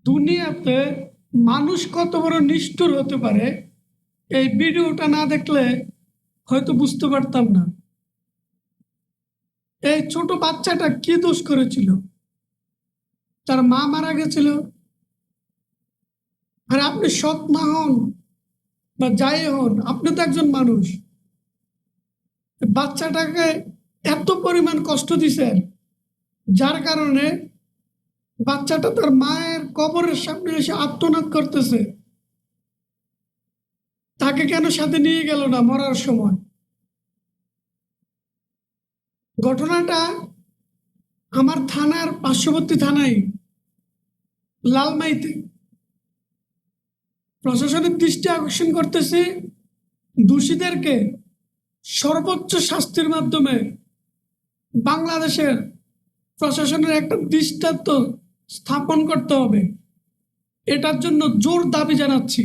দুনিয়াতে মানুষ কত বড় নিষ্ঠুর হতে পারে এই ভিডিওটা না দেখলে হয়তো বুঝতে পারতাম না। এই ছোট বাচ্চাটা কি দোষ করেছিল? তার মা মারা গেছিল। আর আপনি সৎ মা হন বা যাই হন, আপনি তো একজন মানুষ। বাচ্চাটাকে এত পরিমাণ কষ্ট দিছেন, যার কারণে বাচ্চাটা তার মায়ের কবরের সামনে এসে আর্তনাদ করতেছে। তাকে কেন সাথে নিয়ে গেল না মরার সময়? ঘটনাটা আমার থানার পার্শ্ববর্তী থানায়, লালমাইতে। প্রশাসনের দৃষ্টি আকর্ষণ করতেছে, দোষীদেরকে সর্বোচ্চ শাস্তির মাধ্যমে বাংলাদেশের প্রশাসনের একটা দৃষ্টান্ত স্থাপন করতে হবে। এটার জন্য জোর দাবি জানাচ্ছি।